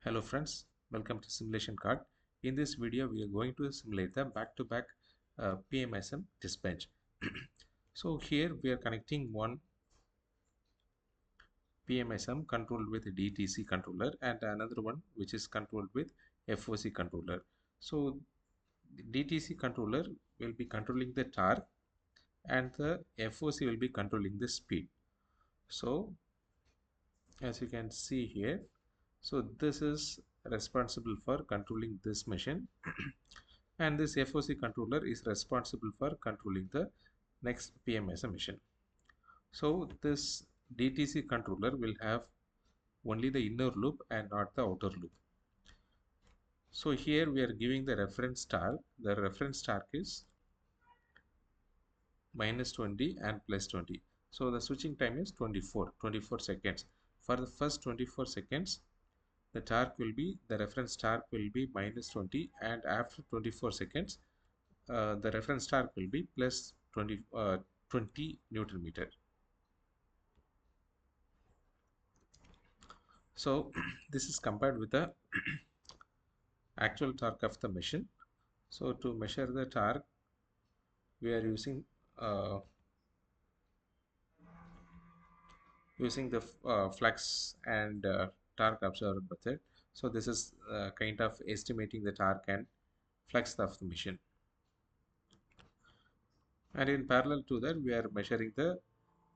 Hello friends, welcome to Simulation Card. In this video, we are going to simulate the back-to-back PMSM test bench. So here we are connecting one PMSM controlled with DTC controller and another one which is controlled with FOC controller. So the DTC controller will be controlling the torque and the FOC will be controlling the speed. So as you can see here, so this is responsible for controlling this machine and this FOC controller is responsible for controlling the next PMSM machine. So this DTC controller will have only the inner loop and not the outer loop. So here we are giving the reference torque. The reference torque is -20 and +20. So the switching time is 24 seconds. For the first 24 seconds, the torque will be, the reference torque will be -20, and after 24 seconds, the reference torque will be plus 20 Newton meter. So this is compared with the actual torque of the machine. So to measure the torque, we are using the flux and torque observer method. So this is kind of estimating the torque and flux of the machine. And in parallel to that, we are measuring the,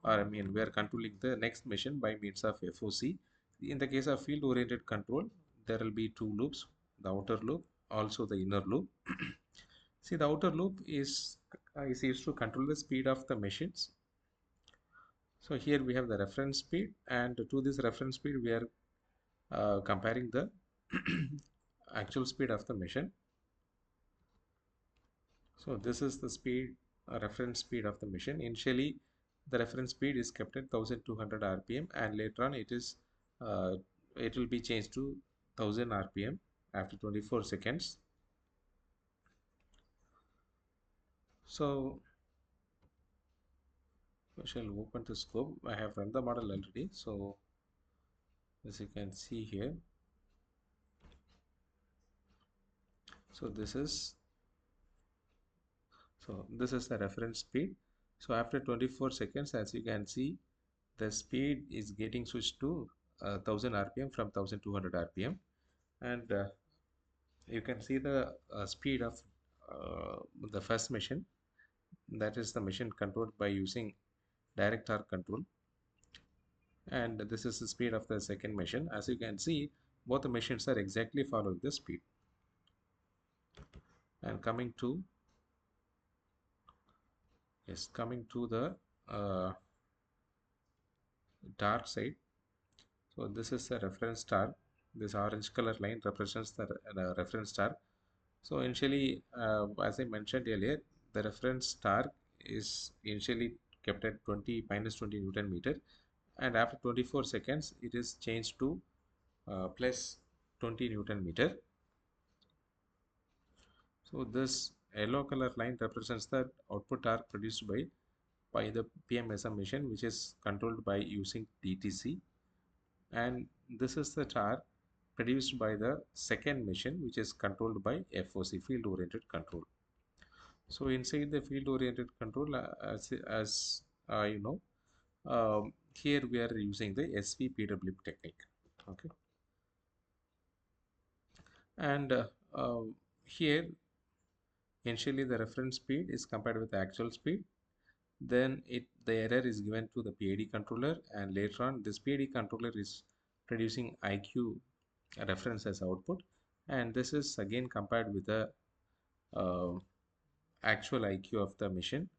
we are controlling the next machine by means of FOC. In the case of field oriented control, there will be two loops, the outer loop, also the inner loop. See, the outer loop is used to control the speed of the machines. So here we have the reference speed, and to this reference speed we are comparing the actual speed of the machine. So this is the speed, reference speed of the machine. Initially the reference speed is kept at 1200 rpm, and later on it will be changed to 1000 rpm after 24 seconds. So I shall open the scope. I have run the model already, so as you can see here, so this is the reference speed. So after 24 seconds, as you can see, the speed is getting switched to 1000 rpm from 1200 rpm, and you can see the speed of the first machine, that is the machine controlled by using direct torque control, and this is the speed of the second machine. As you can see, both the machines are exactly following the speed. And coming to the dark side, so this is the reference torque. This orange color line represents the reference torque. So initially, as I mentioned earlier, the reference torque is initially kept at -20 Newton meter, and after 24 seconds it is changed to plus 20 Newton meter. So this yellow color line represents the output torque produced by the PMSM machine, which is controlled by using DTC, and this is the torque produced by the second machine, which is controlled by FOC, field oriented control. So inside the field oriented control, as you know, here we are using the SVPWM technique. Okay, and here initially the reference speed is compared with the actual speed, then the error is given to the PID controller, and later on this PID controller is producing IQ reference as output, and this is again compared with the uh, actual IQ of the machine,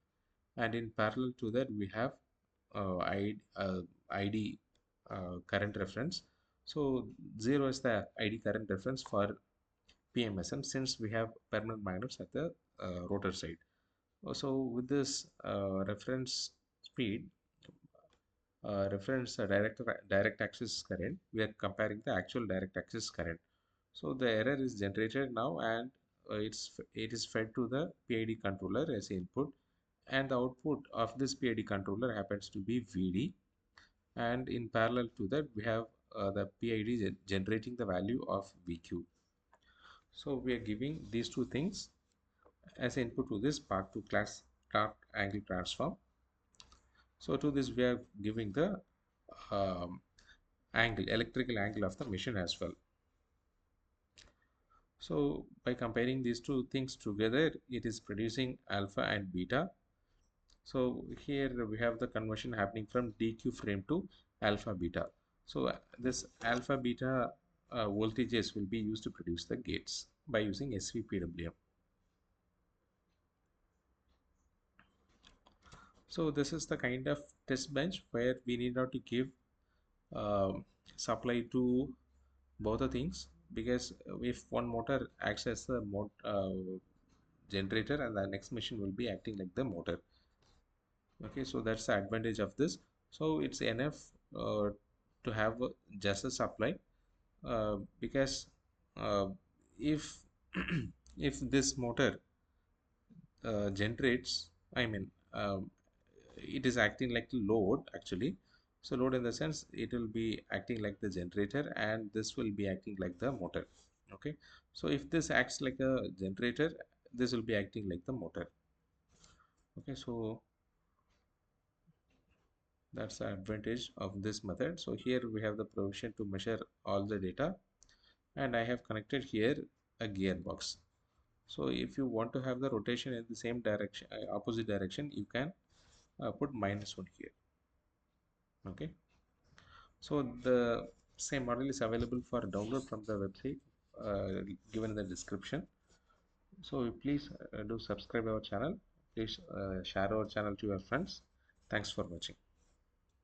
and in parallel to that we have ID current reference. So 0 is the ID current reference for PMSM, since we have permanent magnets at the rotor side. So with this reference speed, reference direct axis current, we are comparing the actual direct axis current. So the error is generated now, and it is fed to the PID controller as input, and the output of this PID controller happens to be VD, and in parallel to that we have the PID generating the value of VQ. So we are giving these two things as input to this part to class start angle transform. So to this we are giving the um, electrical angle of the machine as well. So by comparing these two things together, it is producing alpha and beta. So here we have the conversion happening from DQ frame to alpha beta. So this alpha beta voltages will be used to produce the gates by using SVPWM. So this is the kind of test bench where we need not to give um supply to both the things, because if one motor acts as the generator and the next machine will be acting like the motor. Okay, so that's the advantage of this. So it's enough to have just a supply, because uh, if if this motor generates, I mean, it is acting like load actually. So load in the sense it will be acting like the generator and this will be acting like the motor. Okay, so if this acts like a generator, this will be acting like the motor. Okay, so that's the advantage of this method. So here we have the provision to measure all the data, and I have connected here a gearbox. So if you want to have the rotation in the same direction, opposite direction, you can put -1 here. Okay, so the same model is available for download from the website given in the description. So please do subscribe our channel. Please share our channel to your friends. Thanks for watching.